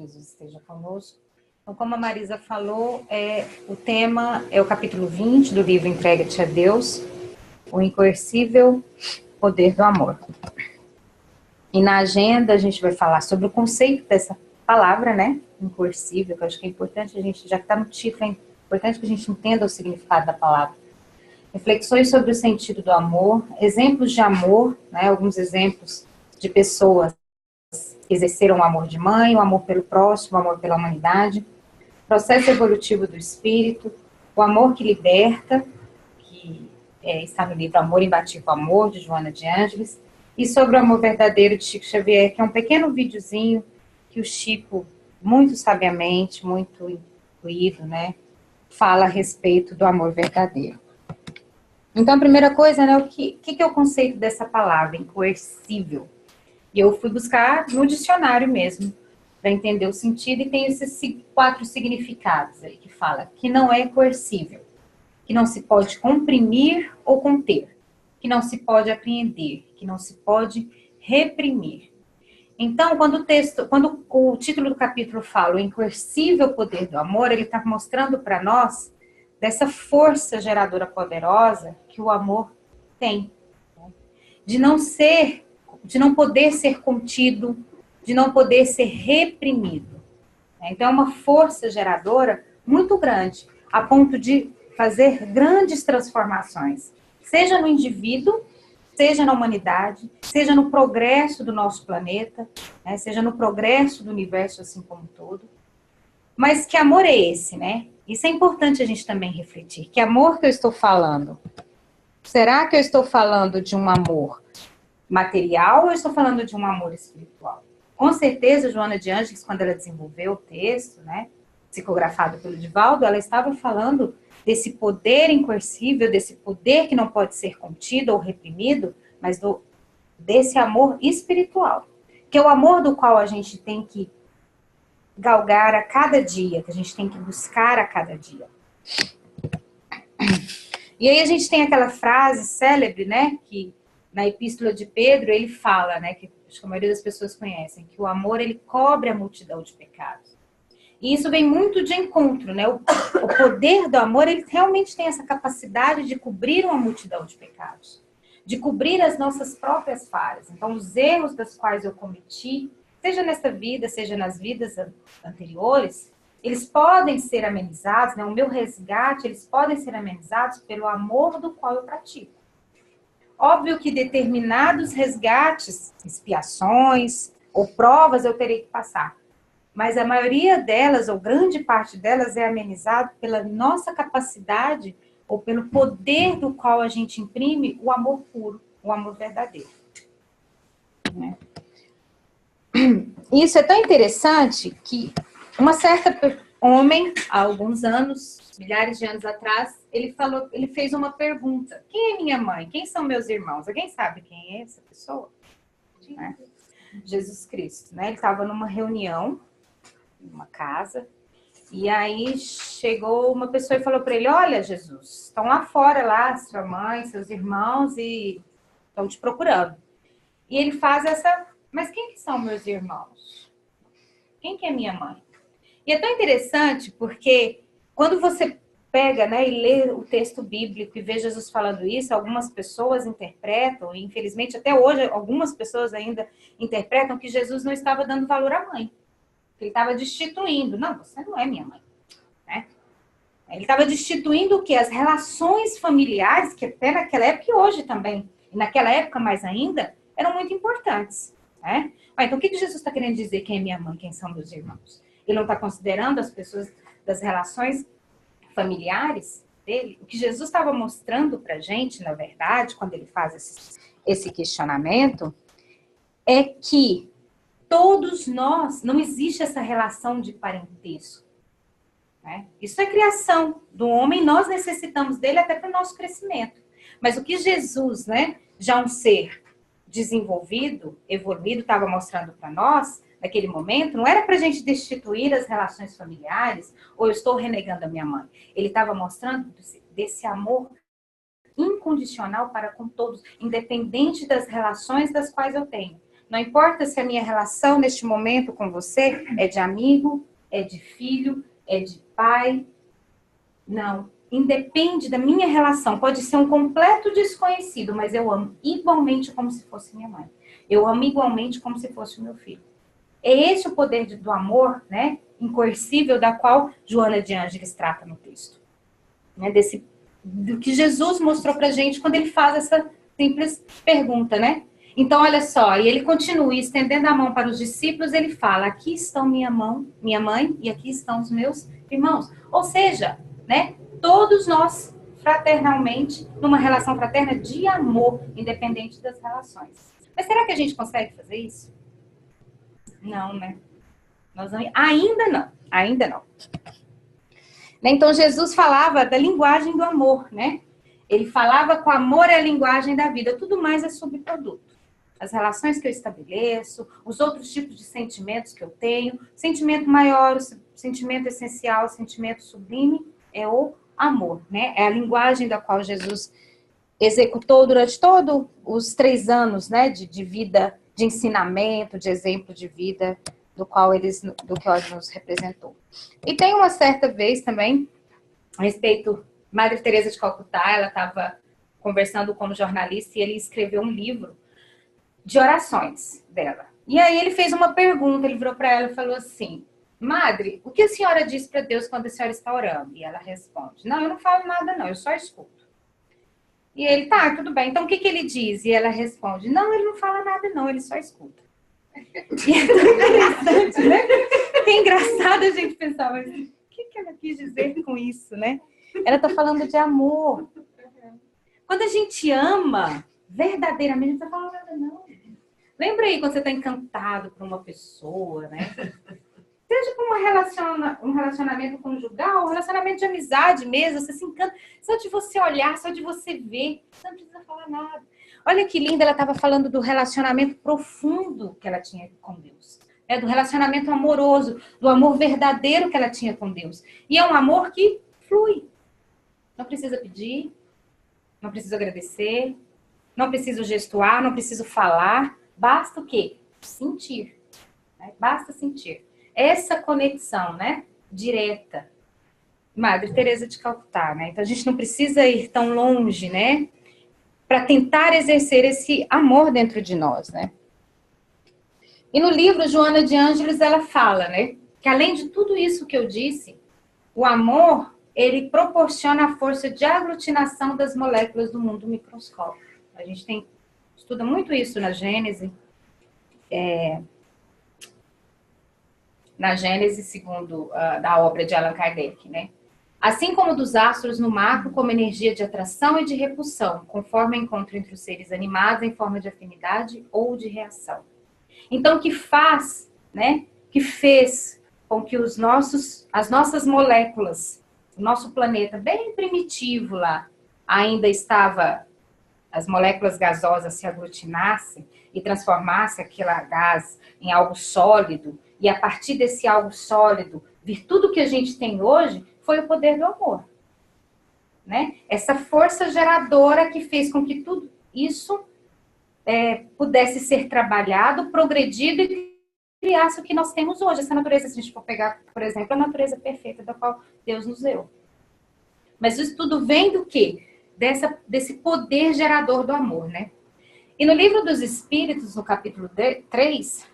Jesus esteja conosco. Então, como a Marisa falou, o tema é o capítulo 20 do livro Entrega-te a Deus, o incoercível poder do amor. E na agenda a gente vai falar sobre o conceito dessa palavra, né? Incoercível, que eu acho que é importante a gente, já que está no título, é importante que a gente entenda o significado da palavra. Reflexões sobre o sentido do amor, exemplos de amor, né? Alguns exemplos de pessoas que exerceram o amor de mãe, o amor pelo próximo, o amor pela humanidade, processo evolutivo do espírito, o amor que liberta, que está no livro Amor Imbatível Amor, de Joana de Ângeles, e sobre o amor verdadeiro de Chico Xavier, que é um pequeno videozinho que o Chico, muito sabiamente, muito incluído, né, fala a respeito do amor verdadeiro. Então, a primeira coisa, né, o que é o conceito dessa palavra, incoercível? E eu fui buscar no dicionário mesmo, para entender o sentido, e tem esses 4 significados aí que fala que não é coercível, que não se pode comprimir ou conter, que não se pode apreender, que não se pode reprimir. Então, quando o título do capítulo fala o incoercível poder do amor, ele está mostrando para nós dessa força geradora poderosa que o amor tem, né? De não poder ser contido, de não poder ser reprimido. Então, é uma força geradora muito grande, a ponto de fazer grandes transformações, seja no indivíduo, seja na humanidade, seja no progresso do nosso planeta, né, seja no progresso do universo assim como um todo. Mas que amor é esse, né? Isso é importante a gente também refletir. Que amor que eu estou falando? Será que eu estou falando de um amor material ou eu estou falando de um amor espiritual? Com certeza, Joana de Ângeles, quando ela desenvolveu o texto, né, psicografado pelo Divaldo, ela estava falando desse poder incoercível, desse poder que não pode ser contido ou reprimido, mas desse amor espiritual, que é o amor do qual a gente tem que galgar a cada dia, que a gente tem que buscar a cada dia. E aí a gente tem aquela frase célebre, né, que na Epístola de Pedro ele fala, né, que acho que a maioria das pessoas conhecem, que o amor ele cobre a multidão de pecados. E isso vem muito de encontro, né? O poder do amor, ele realmente tem essa capacidade de cobrir uma multidão de pecados, de cobrir as nossas próprias falhas. Então, os erros das quais eu cometi, seja nessa vida, seja nas vidas anteriores, eles podem ser amenizados, né? O meu resgate, eles podem ser amenizados pelo amor do qual eu pratico. Óbvio que determinados resgates, expiações ou provas eu terei que passar. Mas a maioria delas, ou grande parte delas, é amenizado pela nossa capacidade ou pelo poder do qual a gente imprime o amor puro, o amor verdadeiro. Né? Isso é tão interessante que uma certa homem, há alguns anos, milhares de anos atrás, ele fez uma pergunta: quem é minha mãe? Quem são meus irmãos? Alguém sabe quem é essa pessoa? Né? Jesus Cristo. Né? Ele estava numa reunião, numa casa, e aí chegou uma pessoa e falou para ele: olha, Jesus, estão lá fora, lá, sua mãe, seus irmãos, e estão te procurando. E ele faz mas quem que são meus irmãos? Quem que é minha mãe? E é tão interessante porque quando você pega, né, e lê o texto bíblico e vê Jesus falando isso, algumas pessoas interpretam, e infelizmente até hoje algumas pessoas ainda interpretam que Jesus não estava dando valor à mãe. Ele estava destituindo. Não, você não é minha mãe. Né? Ele estava destituindo o quê? As relações familiares, que até naquela época e hoje também, e naquela época mais ainda, eram muito importantes. Né? Mas, então, o que Jesus está querendo dizer quem é minha mãe, quem são meus irmãos? Ele não está considerando as pessoas das relações familiares dele? O que Jesus estava mostrando para a gente, na verdade, quando ele faz esse questionamento, é que todos nós, não existe essa relação de parentesco. Né? Isso é criação do homem, nós necessitamos dele até para o nosso crescimento. Mas o que Jesus, né, já um ser desenvolvido, evoluído, estava mostrando para nós, naquele momento, não era para a gente destituir as relações familiares, ou eu estou renegando a minha mãe. Ele estava mostrando desse amor incondicional para com todos, independente das relações das quais eu tenho. Não importa se a minha relação neste momento com você é de amigo, é de filho, é de pai. Não. Independe da minha relação. Pode ser um completo desconhecido, mas eu amo igualmente como se fosse minha mãe. Eu amo igualmente como se fosse o meu filho. É esse o poder do amor, né? Incoercível, da qual Joana de Ângeles trata no texto. Né? Do que Jesus mostrou pra gente quando ele faz essa simples pergunta, né? Então, olha só, e ele continua estendendo a mão para os discípulos, ele fala, aqui estão minha mãe, e aqui estão os meus irmãos. Ou seja, né? Todos nós, fraternalmente, numa relação fraterna de amor, independente das relações. Mas será que a gente consegue fazer isso? Não, né? Ainda não. Então, Jesus falava da linguagem do amor, né? Ele falava que o amor é a linguagem da vida, tudo mais é subproduto. As relações que eu estabeleço, os outros tipos de sentimentos que eu tenho, sentimento maior, o sentimento essencial, o sentimento sublime, é o amor, né? É a linguagem da qual Jesus executou durante todos os 3 anos, né, de vida, de ensinamento, de exemplo de vida, do qual ele nos representou. E tem uma certa vez também, a respeito, Madre Teresa de Calcutá, ela estava conversando como jornalista e ele escreveu um livro de orações dela. E aí ele fez uma pergunta, ele virou para ela e falou assim, Madre, o que a senhora diz para Deus quando a senhora está orando? E ela responde, não, eu não falo nada não, eu só escuto. E ele, tá, tudo bem, então o que ele diz? E ela responde, não, ele não fala nada não, ele só escuta. E é tão interessante, né? É engraçado a gente pensar, mas o que ela quis dizer com isso, né? Ela está falando de amor. Quando a gente ama, verdadeiramente, não está falando nada não. Lembra aí quando você está encantado por uma pessoa, né? Seja por um relacionamento conjugal, um relacionamento de amizade mesmo, você se encanta. Só de você olhar, só de você ver, você não precisa falar nada. Olha que linda, ela estava falando do relacionamento profundo que ela tinha com Deus. Do relacionamento amoroso, do amor verdadeiro que ela tinha com Deus. E é um amor que flui. Não precisa pedir, não precisa agradecer, não preciso gestuar, não preciso falar. Basta o quê? Sentir. Né? Basta sentir. Essa conexão, né? Direta. Madre Teresa de Calcutá, né? Então a gente não precisa ir tão longe, né? Para tentar exercer esse amor dentro de nós, né? E no livro Joana de Ângeles ela fala, né? Que além de tudo isso que eu disse, o amor ele proporciona a força de aglutinação das moléculas do mundo microscópico. A gente estuda muito isso na Gênese. Na Gênese, segundo da obra de Allan Kardec, né? Assim como dos astros no macro, como energia de atração e de repulsão, conforme o encontro entre os seres animados em forma de afinidade ou de reação. Então, o que faz, né? Que fez com que as nossas moléculas, o nosso planeta bem primitivo lá, ainda estava, as moléculas gasosas se aglutinassem e transformassem aquele gás em algo sólido, e a partir desse algo sólido, vir tudo que a gente tem hoje, foi o poder do amor. Né? Essa força geradora que fez com que tudo isso pudesse ser trabalhado, progredido e criasse o que nós temos hoje. Essa natureza, se a gente for pegar, por exemplo, a natureza perfeita da qual Deus nos deu. Mas isso tudo vem do quê? Desse poder gerador do amor, né? E no livro dos Espíritos, no capítulo 3,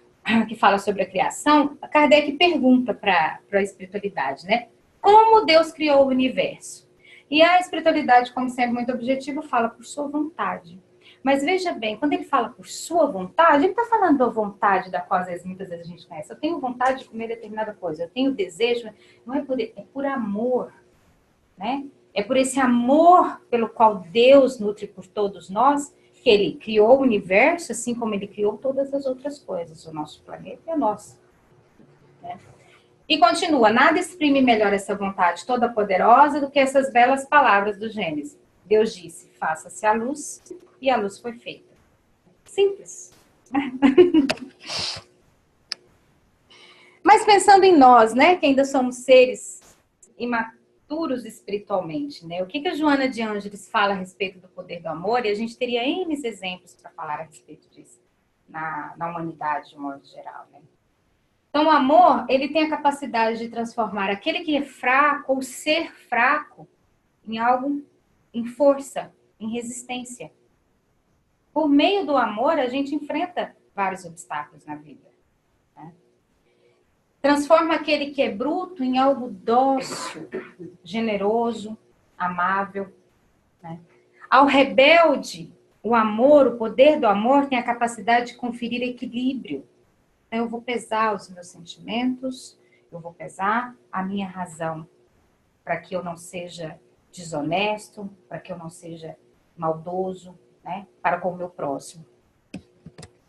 que fala sobre a criação, Kardec pergunta para a espiritualidade, né? Como Deus criou o universo? E a espiritualidade, como sempre muito objetiva, fala por sua vontade. Mas veja bem, quando ele fala por sua vontade, ele está falando da vontade da qual muitas vezes a gente conhece. Eu tenho vontade de comer determinada coisa, eu tenho desejo, não é por amor, né? É por esse amor pelo qual Deus nutre por todos nós, que ele criou o universo, assim como ele criou todas as outras coisas, o nosso planeta e a nossa. Né? E continua, nada exprime melhor essa vontade toda poderosa do que essas belas palavras do Gênesis. Deus disse, faça-se a luz, e a luz foi feita. Simples. Mas pensando em nós, né, que ainda somos seres imaturos espiritualmente, né? O que a Joana de Ângeles fala a respeito do poder do amor? E a gente teria N exemplos para falar a respeito disso. na humanidade de modo geral, né? Então, o amor, ele tem a capacidade de transformar aquele que é fraco ou ser fraco em algo, em força, em resistência. Por meio do amor, a gente enfrenta vários obstáculos na vida, né? Transforma aquele que é bruto em algo dócil, generoso, amável, né? Ao rebelde, o amor, o poder do amor tem a capacidade de conferir equilíbrio. Então, eu vou pesar os meus sentimentos, eu vou pesar a minha razão, para que eu não seja desonesto, para que eu não seja maldoso, né, para com o meu próximo.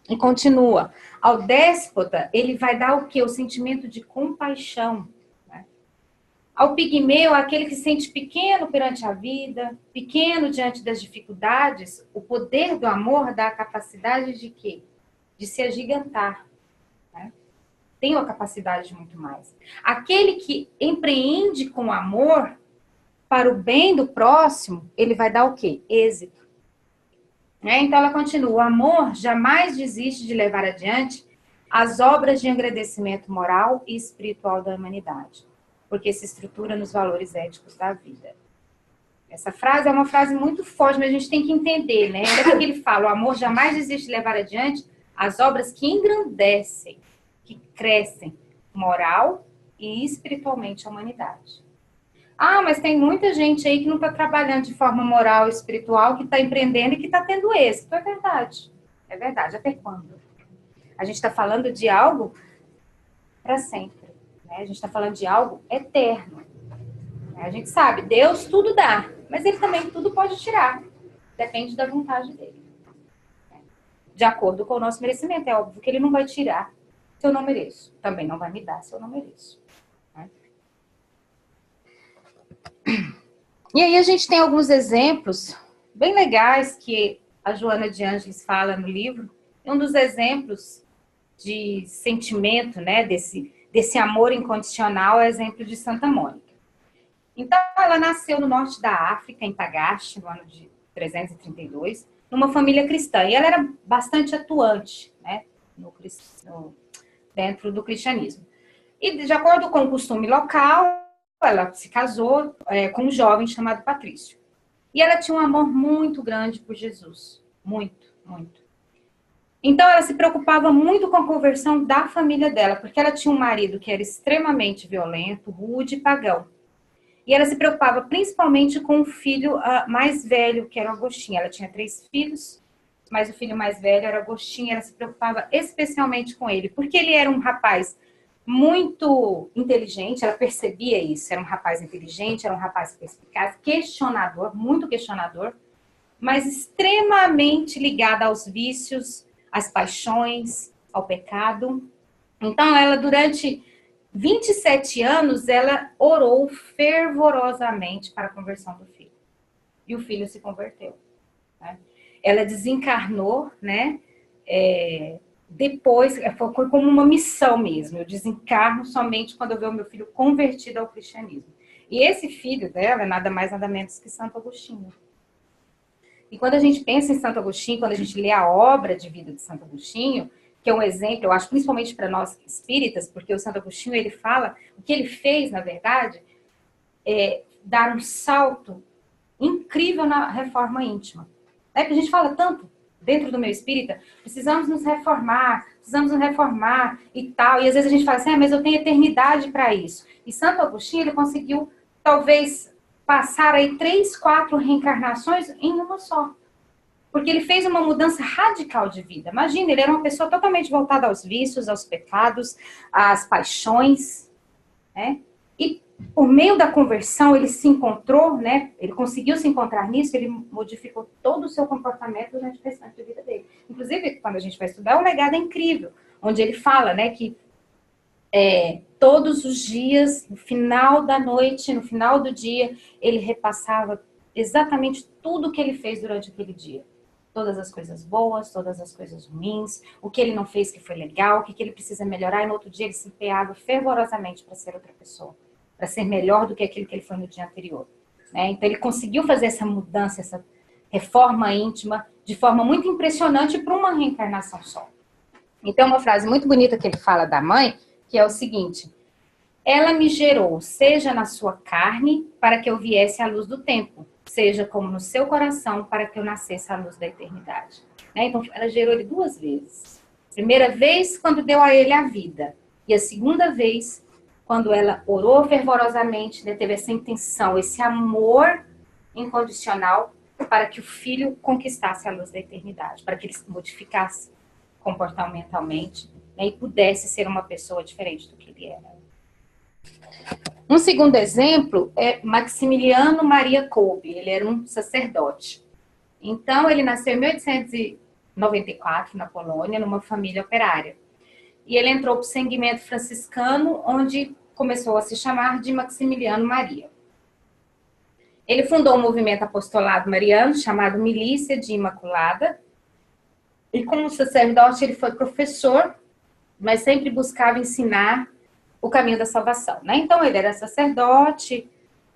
E continua. Ao déspota, ele vai dar o quê? O sentimento de compaixão. Né? Ao pigmeu, aquele que se sente pequeno perante a vida, pequeno diante das dificuldades, o poder do amor dá a capacidade de quê? De se agigantar. Né? Tem a capacidade de muito mais. Aquele que empreende com amor para o bem do próximo, ele vai dar o quê? Êxito. Então ela continua, o amor jamais desiste de levar adiante as obras de agradecimento moral e espiritual da humanidade, porque se estrutura nos valores éticos da vida. Essa frase é uma frase muito forte, mas a gente tem que entender, né? Olha o que ele fala, o amor jamais desiste de levar adiante as obras que engrandecem, que crescem moral e espiritualmente a humanidade. Ah, mas tem muita gente aí que não está trabalhando de forma moral e espiritual, que está empreendendo e que está tendo êxito. É verdade. É verdade. Até quando? A gente está falando de algo para sempre. Né? A gente está falando de algo eterno. A gente sabe, Deus tudo dá, mas Ele também tudo pode tirar. Depende da vontade dEle. De acordo com o nosso merecimento. É óbvio que Ele não vai tirar se eu não mereço. Também não vai me dar se eu não mereço. E aí a gente tem alguns exemplos bem legais que a Joana de Ângeles fala no livro. Um dos exemplos de sentimento, né, desse amor incondicional é o exemplo de Santa Mônica. Então, ela nasceu no norte da África, em Tagaste, no ano de 332, numa família cristã. E ela era bastante atuante, né, dentro do cristianismo. E, de acordo com o costume local, ela se casou com um jovem chamado Patrício. E ela tinha um amor muito grande por Jesus. Muito, muito. Então, ela se preocupava muito com a conversão da família dela, porque ela tinha um marido que era extremamente violento, rude e pagão. E ela se preocupava principalmente com o filho mais velho, que era o Agostinho. Ela tinha 3 filhos, mas o filho mais velho era o Agostinho. Ela se preocupava especialmente com ele, porque ele era um rapaz muito inteligente, ela percebia isso, era um rapaz inteligente, era um rapaz perspicaz, questionador, muito questionador, mas extremamente ligado aos vícios, às paixões, ao pecado. Então, ela, durante 27 anos, ela orou fervorosamente para a conversão do filho. E o filho se converteu. Né? Ela desencarnou, né? Depois, foi como uma missão mesmo. Eu desencarno somente quando eu ver o meu filho convertido ao cristianismo. E esse filho dela é nada mais, nada menos que Santo Agostinho. E quando a gente pensa em Santo Agostinho, quando a gente lê a obra de vida de Santo Agostinho, que é um exemplo, eu acho, principalmente para nós espíritas, porque o Santo Agostinho, ele fala, o que ele fez, na verdade, é dar um salto incrível na reforma íntima. É que a gente fala tanto, dentro do meio espírita, precisamos nos reformar e tal. E às vezes a gente fala assim, mas eu tenho eternidade para isso. E Santo Agostinho, ele conseguiu, talvez, passar aí 3, 4 reencarnações em uma só. Porque ele fez uma mudança radical de vida. Imagina, ele era uma pessoa totalmente voltada aos vícios, aos pecados, às paixões, né? E por meio da conversão, ele se encontrou, né? Ele conseguiu se encontrar nisso, ele modificou todo o seu comportamento durante o restante da vida dele. Inclusive, quando a gente vai estudar, o legado é incrível, onde ele fala, né, que todos os dias, no final da noite, no final do dia, ele repassava exatamente tudo o que ele fez durante aquele dia. Todas as coisas boas, todas as coisas ruins, o que ele não fez que foi legal, o que ele precisa melhorar, e no outro dia ele se empenhava fervorosamente para ser outra pessoa, para ser melhor do que aquilo que ele foi no dia anterior. Né? Então ele conseguiu fazer essa mudança, essa reforma íntima, de forma muito impressionante para uma reencarnação só. Então, uma frase muito bonita que ele fala da mãe, que é o seguinte: ela me gerou, seja na sua carne, para que eu viesse à luz do tempo, seja como no seu coração, para que eu nascesse à luz da eternidade. Né? Então, ela gerou ele 2 vezes. Primeira vez, quando deu a ele a vida. E a segunda vez, quando ela orou fervorosamente, né, teve essa intenção, esse amor incondicional, para que o filho conquistasse a luz da eternidade, para que ele se modificasse comportamentalmente, né, e pudesse ser uma pessoa diferente do que ele era. Um segundo exemplo é Maximiliano Maria Kolbe. Ele era um sacerdote. Então, ele nasceu em 1894, na Polônia, numa família operária. E ele entrou para o segmento franciscano, onde começou a se chamar de Maximiliano Maria. Ele fundou um movimento apostolado mariano, chamado Milícia de Imaculada. E como sacerdote, ele foi professor, mas sempre buscava ensinar o caminho da salvação, né? Então, ele era sacerdote,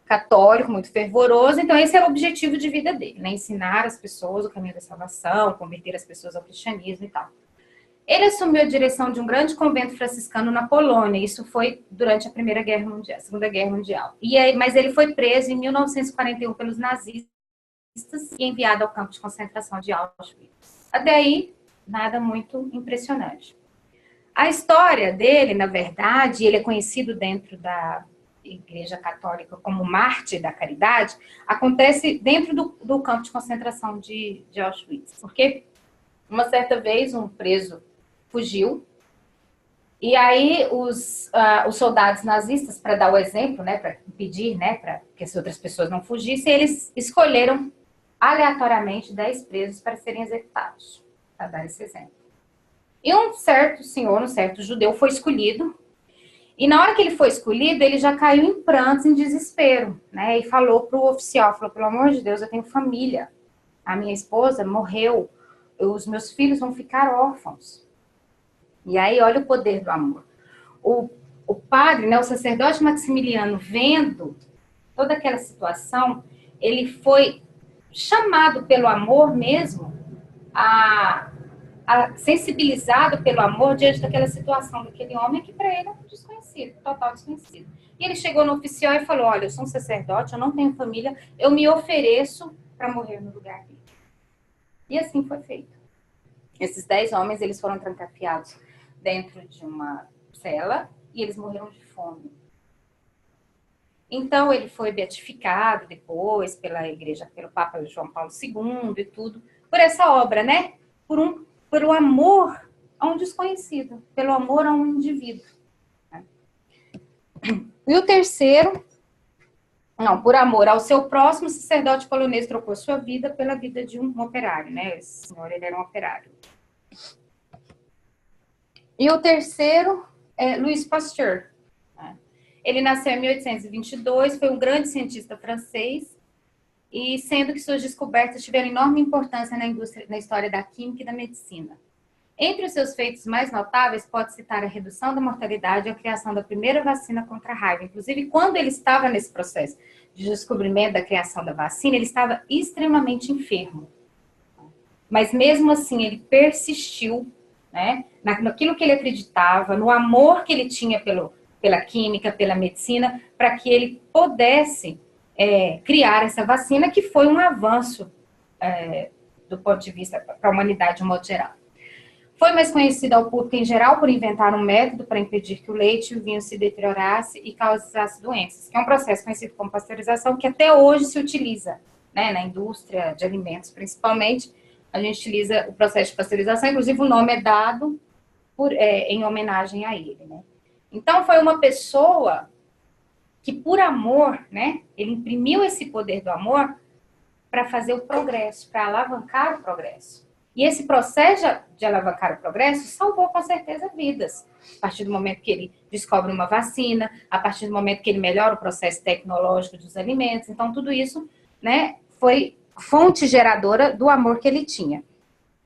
católico, muito fervoroso. Então, esse era o objetivo de vida dele, né? Ensinar as pessoas o caminho da salvação, converter as pessoas ao cristianismo e tal. Ele assumiu a direção de um grande convento franciscano na Polônia. Isso foi durante a Segunda Guerra Mundial. Mas ele foi preso em 1941 pelos nazistas e enviado ao campo de concentração de Auschwitz. Até aí, nada muito impressionante. A história dele, na verdade, ele é conhecido dentro da Igreja Católica como mártir da caridade, acontece dentro do campo de concentração de Auschwitz. Porque uma certa vez um preso fugiu, e aí os soldados nazistas, para dar o exemplo, né, para impedir, né, para que as outras pessoas não fugissem, eles escolheram aleatoriamente 10 presos para serem executados, para dar esse exemplo. E um certo senhor, um certo judeu, foi escolhido. E na hora que ele foi escolhido, ele já caiu em prantos, em desespero, né? E falou para o oficial, falou, pelo amor de Deus, eu tenho família. A minha esposa morreu, os meus filhos vão ficar órfãos. E aí, olha o poder do amor. O padre, né, o sacerdote Maximiliano, vendo toda aquela situação, ele foi chamado pelo amor mesmo sensibilizado pelo amor diante daquela situação daquele homem que para ele é um desconhecido, total desconhecido. E ele chegou no oficial e falou, olha, eu sou um sacerdote, eu não tenho família, eu me ofereço para morrer no lugar dele. E assim foi feito. Esses 10 homens, eles foram trancafiados dentro de uma cela e eles morreram de fome. Então, ele foi beatificado depois pela igreja, pelo Papa João Paulo II e tudo, por essa obra, né? Pelo amor a um desconhecido, pelo amor a um indivíduo. E o terceiro, por amor ao seu próximo, o sacerdote polonês trocou sua vida pela vida de um operário, né? Esse senhor, ele era um operário. E o terceiro é Louis Pasteur. Ele nasceu em 1822, foi um grande cientista francês, e sendo que suas descobertas tiveram enorme importância na história da química e da medicina. Entre os seus feitos mais notáveis, pode citar a redução da mortalidade e a criação da primeira vacina contra a raiva. Inclusive, quando ele estava nesse processo de descobrimento da criação da vacina, ele estava extremamente enfermo. Mas mesmo assim, ele persistiu, né, naquilo que ele acreditava, no amor que ele tinha pela química, pela medicina, para que ele pudesse criar essa vacina, que foi um avanço do ponto de vista para a humanidade de um modo geral. Foi mais conhecido ao público em geral por inventar um método para impedir que o leite e o vinho se deteriorasse e causasse doenças, que é um processo conhecido como pasteurização, que até hoje se utiliza, né, na indústria de alimentos, principalmente. A gente utiliza o processo de pasteurização, inclusive o nome é dado em homenagem a ele, né? Então, foi uma pessoa que, por amor, né, ele imprimiu esse poder do amor para fazer o progresso, para alavancar o progresso. E esse processo de alavancar o progresso salvou, com certeza, vidas. A partir do momento que ele descobre uma vacina, a partir do momento que ele melhora o processo tecnológico dos alimentos. Então, tudo isso, né, foi fonte geradora do amor que ele tinha.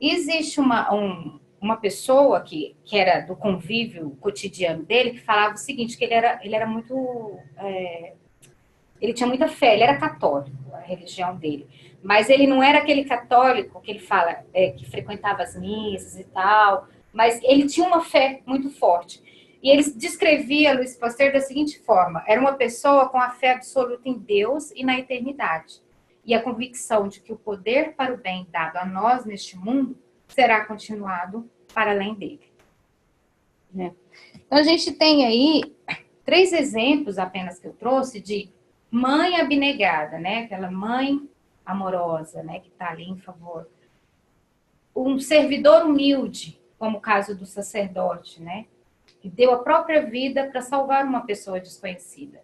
E existe uma pessoa que era do convívio cotidiano dele, que falava o seguinte, que ele era muito... ele tinha muita fé, ele era católico, a religião dele. Mas ele não era aquele católico que ele fala, que frequentava as missas e tal, Mas ele tinha uma fé muito forte. E ele descrevia Luiz Pasteur da seguinte forma: era uma pessoa com a fé absoluta em Deus e na eternidade, e a convicção de que o poder para o bem dado a nós neste mundo será continuado para além dele. Né? Então, a gente tem aí 3 exemplos apenas que eu trouxe de mãe abnegada, né? Aquela mãe amorosa, né? Que está ali em favor. Um servidor humilde, como o caso do sacerdote, né? Que deu a própria vida para salvar uma pessoa desconhecida.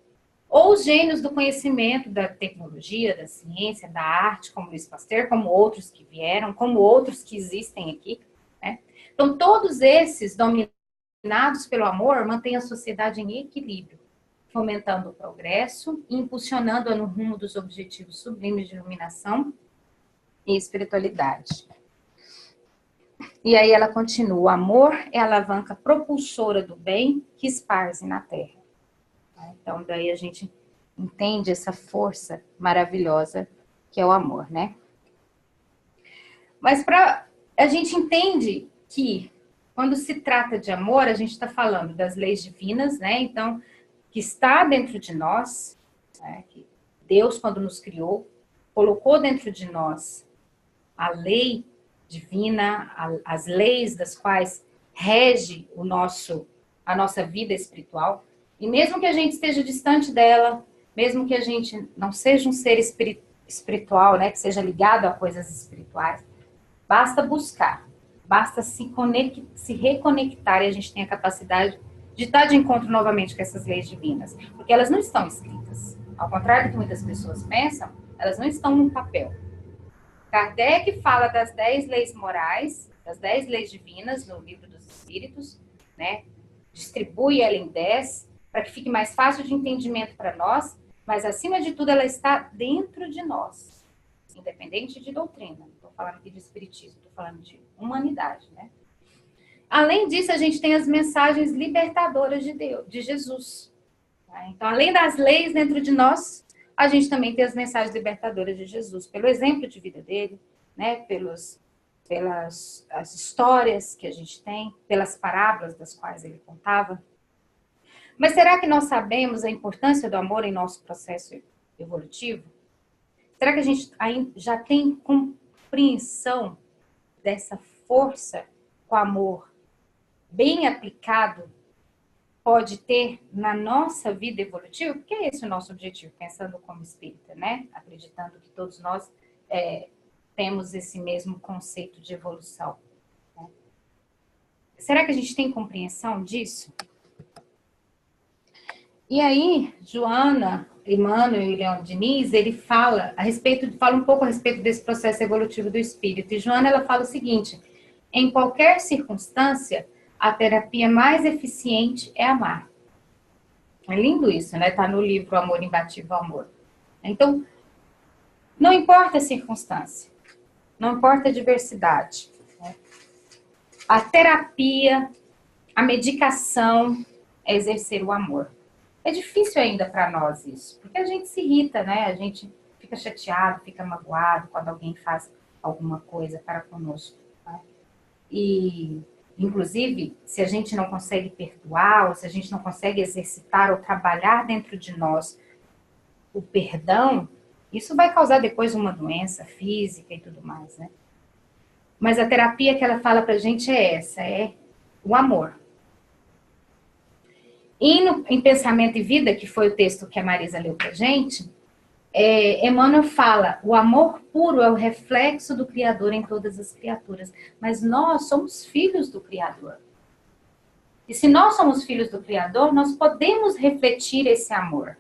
Ou os gênios do conhecimento, da tecnologia, da ciência, da arte, como Luiz Pasteur, como outros que vieram, como outros que existem aqui, né? Então, todos esses dominados pelo amor mantêm a sociedade em equilíbrio, fomentando o progresso e impulsionando-a no rumo dos objetivos sublimes de iluminação e espiritualidade. E aí ela continua: o amor é a alavanca propulsora do bem que esparze na terra. Então, daí a gente entende essa força maravilhosa que é o amor, né? Mas a gente entende que quando se trata de amor, a gente está falando das leis divinas, né? Então, que está dentro de nós, né? Que Deus, quando nos criou, colocou dentro de nós a lei divina, as leis das quais rege a nossa vida espiritual. E mesmo que a gente esteja distante dela, mesmo que a gente não seja um ser espiritual, né, que seja ligado a coisas espirituais, basta buscar, basta se reconectar, e a gente tem a capacidade de estar de encontro novamente com essas leis divinas, porque elas não estão escritas. Ao contrário do que muitas pessoas pensam, elas não estão num papel. Kardec fala das 10 leis morais, das 10 leis divinas no Livro dos Espíritos, né? Distribui ela em 10, para que fique mais fácil de entendimento para nós, mas acima de tudo ela está dentro de nós, independente de doutrina. Não estou falando aqui de espiritismo, estou falando de humanidade, né? Além disso, a gente tem as mensagens libertadoras de Deus, de Jesus. Tá? Então, além das leis dentro de nós, a gente também tem as mensagens libertadoras de Jesus, pelo exemplo de vida dele, né? Pelas as histórias que a gente tem, pelas parábolas das quais ele contava. Mas será que nós sabemos a importância do amor em nosso processo evolutivo? Será que a gente já tem compreensão dessa força que o amor bem aplicado pode ter na nossa vida evolutiva? Porque é esse o nosso objetivo, pensando como espírita, né? Acreditando que todos nós temos esse mesmo conceito de evolução. Né? Será que a gente tem compreensão disso? E aí, Joana, Emmanuel e Leon Diniz, ele fala um pouco a respeito desse processo evolutivo do espírito. E Joana, ela fala o seguinte: em qualquer circunstância, a terapia mais eficiente é amar. É lindo isso, né? Tá no livro Amor Imbatível Amor. Então, não importa a circunstância, não importa a diversidade. Né? A terapia, a medicação é exercer o amor. É difícil ainda para nós isso, porque a gente se irrita, né? A gente fica chateado, fica magoado quando alguém faz alguma coisa para conosco. Né? E, inclusive, se a gente não consegue perdoar, ou se a gente não consegue exercitar ou trabalhar dentro de nós o perdão, isso vai causar depois uma doença física e tudo mais, né? Mas a terapia que ela fala pra gente é essa, é o amor. E em Pensamento e Vida, que foi o texto que a Marisa leu pra gente, Emmanuel fala: o amor puro é o reflexo do Criador em todas as criaturas. Mas nós somos filhos do Criador. E se nós somos filhos do Criador, nós podemos refletir esse amor.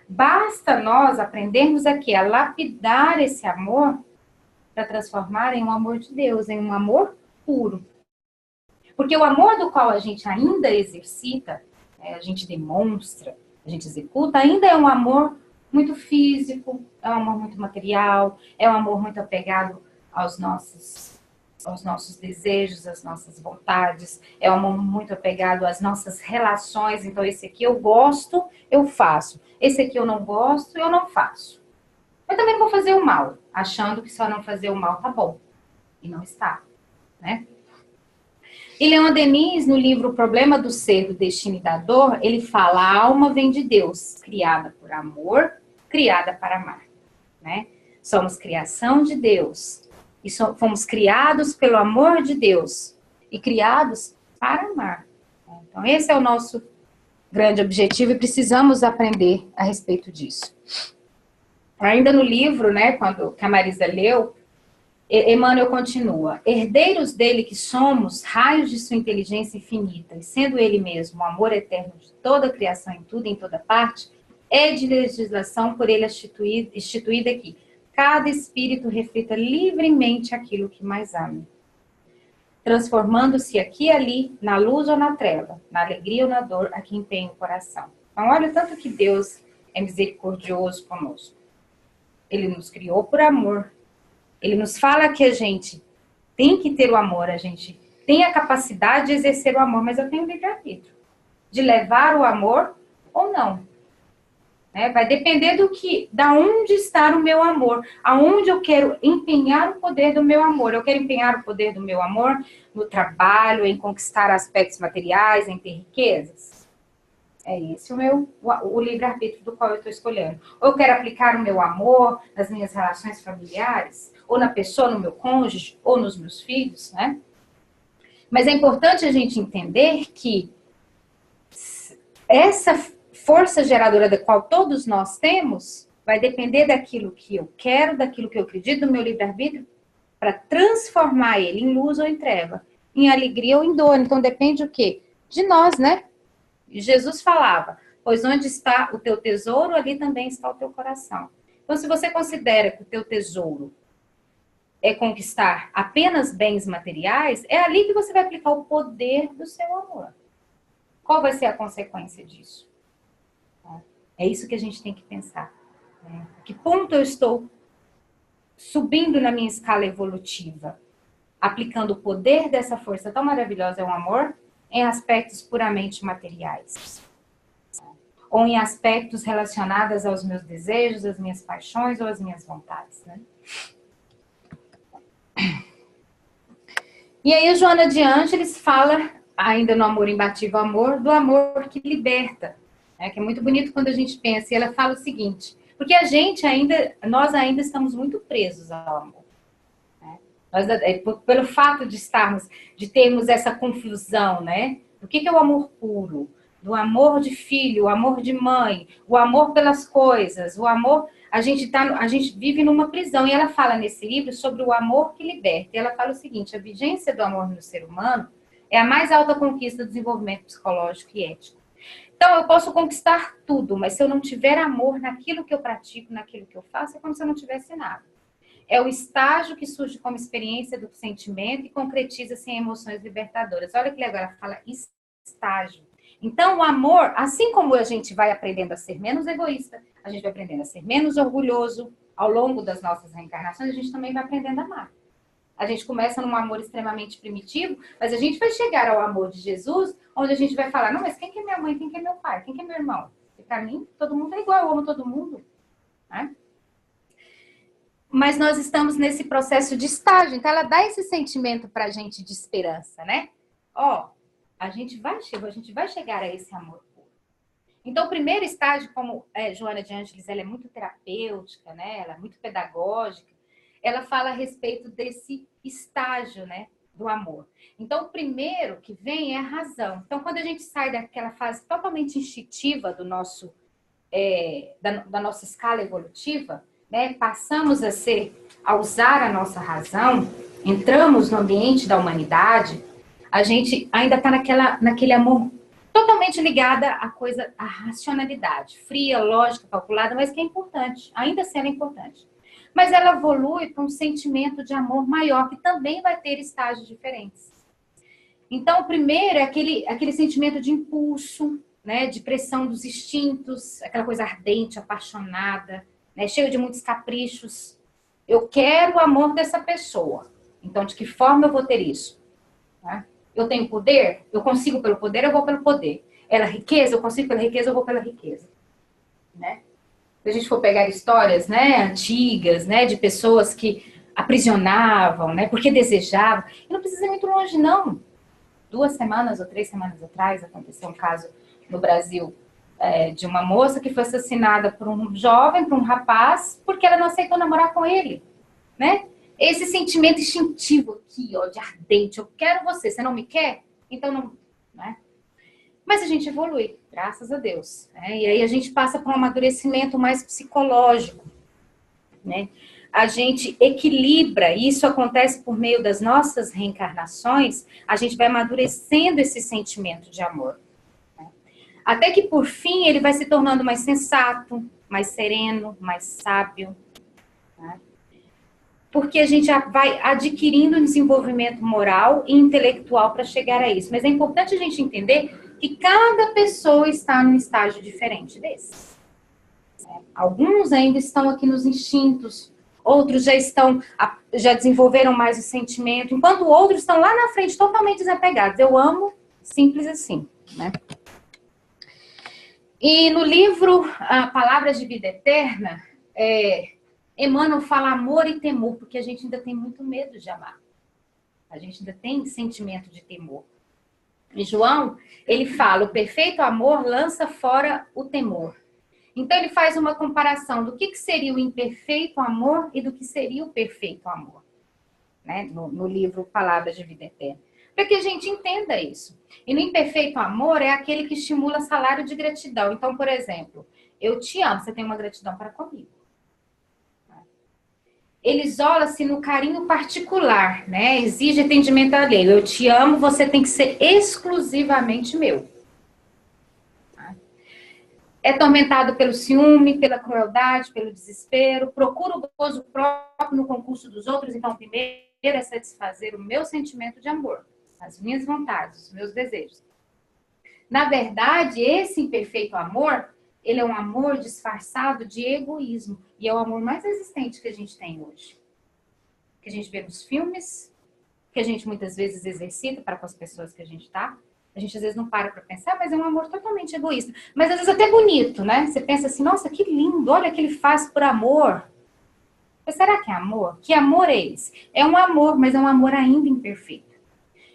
Basta nós aprendermos aqui a lapidar esse amor para transformar em um amor de Deus, em um amor puro. Porque o amor do qual a gente ainda exercita, a gente demonstra, a gente executa, ainda é um amor muito físico, é um amor muito material, é um amor muito apegado aos nossos desejos, às nossas vontades, é um amor muito apegado às nossas relações. Então, esse aqui eu gosto, eu faço. Esse aqui eu não gosto, eu não faço. Eu também não vou fazer o mal, achando que só não fazer o mal tá bom. E não está, né? E Leon Denis, no livro O Problema do Ser, do Destino e da Dor, ele fala: a alma vem de Deus, criada por amor, criada para amar, né? Somos criação de Deus, e fomos criados pelo amor de Deus, e criados para amar. Então, esse é o nosso grande objetivo, e precisamos aprender a respeito disso. Ainda no livro, né, que a Marisa leu, Emmanuel continua: herdeiros dele que somos, raios de sua inteligência infinita, e sendo ele mesmo o amor eterno de toda a criação em tudo e em toda parte, é de legislação por ele instituída que cada espírito reflita livremente aquilo que mais ama, transformando-se aqui e ali, na luz ou na treva, na alegria ou na dor, a que empenha o coração. Então, olha o tanto que Deus é misericordioso conosco. Ele nos criou por amor. Ele nos fala que a gente tem que ter o amor, a gente tem a capacidade de exercer o amor, mas eu tenho livre-arbítrio de levar o amor ou não. Vai depender da onde está o meu amor, aonde eu quero empenhar o poder do meu amor. Eu quero empenhar o poder do meu amor no trabalho, em conquistar aspectos materiais, em ter riquezas. É esse o livre-arbítrio do qual eu estou escolhendo. Ou eu quero aplicar o meu amor nas minhas relações familiares, ou na pessoa, no meu cônjuge, ou nos meus filhos, né? Mas é importante a gente entender que essa força geradora da qual todos nós temos vai depender daquilo que eu quero, daquilo que eu acredito, do meu livre-arbítrio, para transformar ele em luz ou em treva, em alegria ou em dor. Então depende o quê? De nós, né? Jesus falava: pois onde está o teu tesouro, ali também está o teu coração. Então, se você considera que o teu tesouro é conquistar apenas bens materiais, é ali que você vai aplicar o poder do seu amor. Qual vai ser a consequência disso? É isso que a gente tem que pensar. Né? Que ponto eu estou subindo na minha escala evolutiva? Aplicando o poder dessa força tão maravilhosa, é o amor, em aspectos puramente materiais. Ou em aspectos relacionados aos meus desejos, às minhas paixões ou às minhas vontades. Né? E aí a Joana de Ângeles fala, ainda no Amor Imbatível Amor, do amor que liberta. Que é muito bonito quando a gente pensa. E ela fala o seguinte: porque nós ainda estamos muito presos ao amor. Pelo fato de termos essa confusão, né? O que é o amor puro? Do amor de filho, o amor de mãe, o amor pelas coisas, o amor... A gente vive numa prisão. E ela fala nesse livro sobre o amor que liberta. E ela fala o seguinte: a vigência do amor no ser humano é a mais alta conquista do desenvolvimento psicológico e ético. Então, eu posso conquistar tudo, mas se eu não tiver amor naquilo que eu pratico, naquilo que eu faço, é como se eu não tivesse nada. É o estágio que surge como experiência do sentimento e concretiza-se em emoções libertadoras. Olha que legal, ela fala estágio. Então, o amor, assim como a gente vai aprendendo a ser menos egoísta, a gente vai aprendendo a ser menos orgulhoso ao longo das nossas reencarnações, a gente também vai aprendendo a amar. A gente começa num amor extremamente primitivo, mas a gente vai chegar ao amor de Jesus, onde a gente vai falar: não, mas quem que é minha mãe, quem que é meu pai, quem que é meu irmão? E para mim, todo mundo é igual, eu amo todo mundo. Né? Mas nós estamos nesse processo de estágio, então ela dá esse sentimento para a gente de esperança, né? A gente vai chegar a esse amor puro. Então, o primeiro estágio, como Joana de Ângeles, ela é muito terapêutica, né? Ela é muito pedagógica, ela fala a respeito desse estágio, né, do amor. Então, o primeiro que vem é a razão. Então, quando a gente sai daquela fase totalmente instintiva do nosso, da nossa escala evolutiva, né, passamos a usar a nossa razão, entramos no ambiente da humanidade, a gente ainda está naquele amor totalmente ligado à racionalidade, fria, lógica, calculada, mas que é importante, ainda sendo importante. Mas ela evolui para um sentimento de amor maior, que também vai ter estágios diferentes. Então, o primeiro é aquele sentimento de impulso, né, de pressão dos instintos, aquela coisa ardente, apaixonada, né, cheio de muitos caprichos. Eu quero o amor dessa pessoa. Então, de que forma eu vou ter isso? Né? Eu tenho poder? Eu consigo pelo poder, eu vou pelo poder. Ela riqueza? Eu consigo pela riqueza, eu vou pela riqueza. Né? Se a gente for pegar histórias, né, antigas, né, de pessoas que aprisionavam, né, porque desejavam, e não precisa ir muito longe, não. 2 semanas ou 3 semanas atrás, aconteceu um caso no Brasil de uma moça que foi assassinada por um jovem, por um rapaz, porque ela não aceitou namorar com ele, né? Esse sentimento instintivo aqui, ó, de ardente, eu quero você, você não me quer? Então não, né? Mas a gente evolui, graças a Deus, né? E aí a gente passa por um amadurecimento mais psicológico, né? A gente equilibra, e isso acontece por meio das nossas reencarnações, a gente vai amadurecendo esse sentimento de amor. Até que, por fim, ele vai se tornando mais sensato, mais sereno, mais sábio. Né? Porque a gente vai adquirindo um desenvolvimento moral e intelectual para chegar a isso. Mas é importante a gente entender que cada pessoa está num estágio diferente desse. Alguns ainda estão aqui nos instintos, outros já desenvolveram mais o sentimento, enquanto outros estão lá na frente totalmente desapegados. Eu amo, simples assim, né? E no livro Palavras de Vida Eterna, Emmanuel fala amor e temor, porque a gente ainda tem muito medo de amar. A gente ainda tem sentimento de temor. E João, ele fala, o perfeito amor lança fora o temor. Então ele faz uma comparação do que seria o imperfeito amor e do que seria o perfeito amor. Né? No livro Palavras de Vida Eterna. Para que a gente entenda isso. E no imperfeito amor é aquele que estimula salário de gratidão. Então, por exemplo, eu te amo, você tem uma gratidão para comigo. Ele isola-se no carinho particular, né? Exige atendimento alheio. Eu te amo, você tem que ser exclusivamente meu. É tormentado pelo ciúme, pela crueldade, pelo desespero. Procura o gozo próprio no concurso dos outros. Então, primeiro é satisfazer o meu sentimento de amor. As minhas vontades, os meus desejos. Na verdade, esse imperfeito amor, ele é um amor disfarçado de egoísmo. E é o amor mais existente que a gente tem hoje. Que a gente vê nos filmes, que a gente muitas vezes exercita para com as pessoas que a gente está. A gente às vezes não para pensar, mas é um amor totalmente egoísta. Mas às vezes até bonito, né? Você pensa assim, nossa, que lindo, olha o que ele faz por amor. Mas será que é amor? Que amor é esse? É um amor, mas é um amor ainda imperfeito.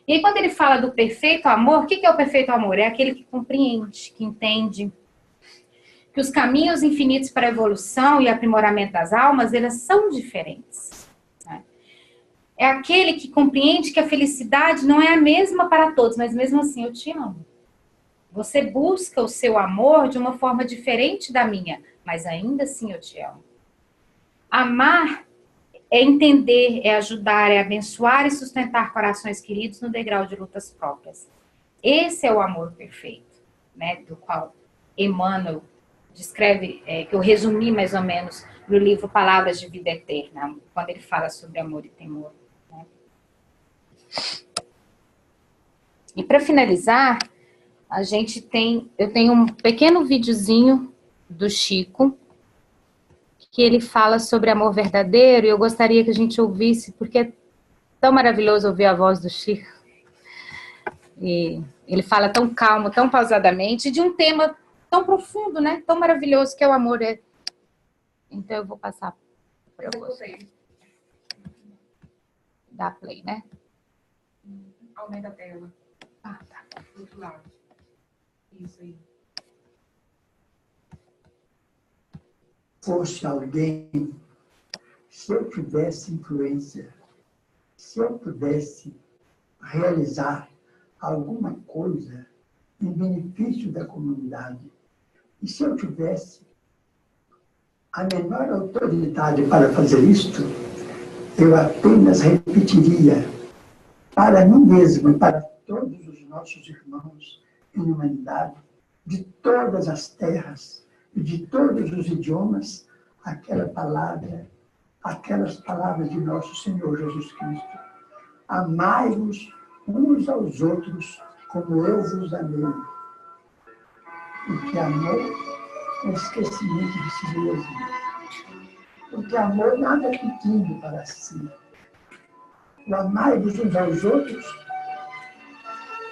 E aí, quando ele fala do perfeito amor, o que é o perfeito amor? É aquele que compreende, que entende que os caminhos infinitos para a evolução e aprimoramento das almas, eles são diferentes. Né? É aquele que compreende que a felicidade não é a mesma para todos, mas mesmo assim eu te amo. Você busca o seu amor de uma forma diferente da minha, mas ainda assim eu te amo. Amar é entender, é ajudar, é abençoar e sustentar corações queridos no degrau de lutas próprias. Esse é o amor perfeito, né, do qual Emmanuel descreve, que eu resumi mais ou menos no livro Palavras de Vida Eterna, quando ele fala sobre amor e temor. Né? E para finalizar, eu tenho um pequeno videozinho do Chico, que ele fala sobre amor verdadeiro, e eu gostaria que a gente ouvisse, porque é tão maravilhoso ouvir a voz do Chico. E ele fala tão calmo, tão pausadamente, de um tema tão profundo, né? Tão maravilhoso que é o amor. Então eu vou passar para você. Dá play, né? Aumenta a tela. Ah, tá. Do outro lado. Isso aí. Fosse alguém, se eu tivesse influência, se eu pudesse realizar alguma coisa em benefício da comunidade, e se eu tivesse a menor autoridade para fazer isto, eu apenas repetiria para mim mesmo e para todos os nossos irmãos em humanidade, de todas as terras e de todos os idiomas, aquelas palavras de nosso Senhor Jesus Cristo. Amai-vos uns aos outros como eu vos amei. Porque amor é esquecimento de si mesmo. Porque amor nada pedindo para si. O amai-vos uns aos outros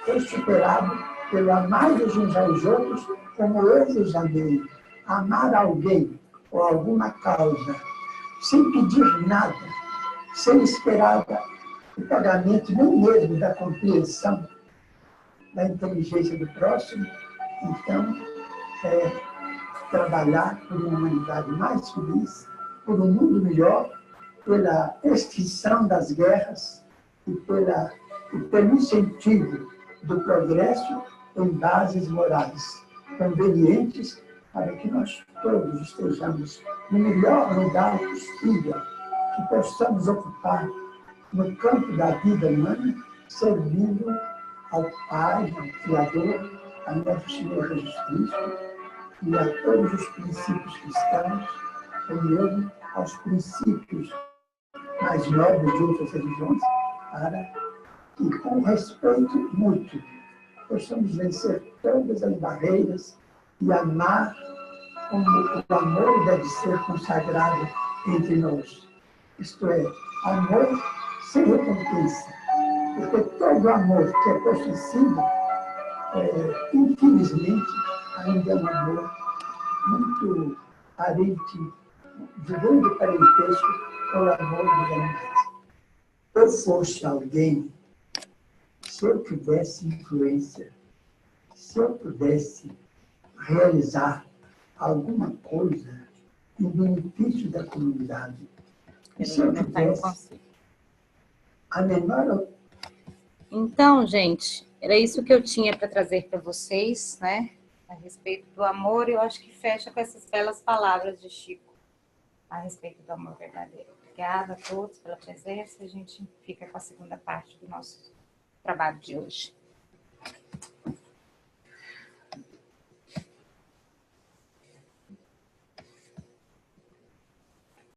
foi superado pelo amai-vos uns aos outros como eu vos amei. Amar alguém ou alguma causa, sem pedir nada, sem esperar o pagamento nem mesmo da compreensão, da inteligência do próximo, então, trabalhar por uma humanidade mais feliz, por um mundo melhor, pela extinção das guerras e pelo incentivo do progresso em bases morais convenientes para que nós todos estejamos no melhor lugar possível, que possamos ocupar no campo da vida humana, servindo ao Pai, ao Criador, a nosso Senhor Jesus Cristo e a todos os princípios cristãos, ou mesmo aos princípios mais nobres de outras religiões, para que, com respeito mútuo, possamos vencer todas as barreiras e amar como o amor deve ser consagrado entre nós. Isto é, amor sem recompensa. Porque todo amor que é possível, infelizmente, ainda é um amor muito parente, de grande parentesco com o amor dos animais. Eu fosse alguém, se eu tivesse influência, se eu pudesse realizar alguma coisa em benefício da comunidade, e se eu tivesse a menor... Então, gente, era isso que eu tinha para trazer para vocês, né? A respeito do amor, eu acho que fecha com essas belas palavras de Chico a respeito do amor verdadeiro. Obrigada a todos pela presença. A gente fica com a segunda parte do nosso trabalho de hoje.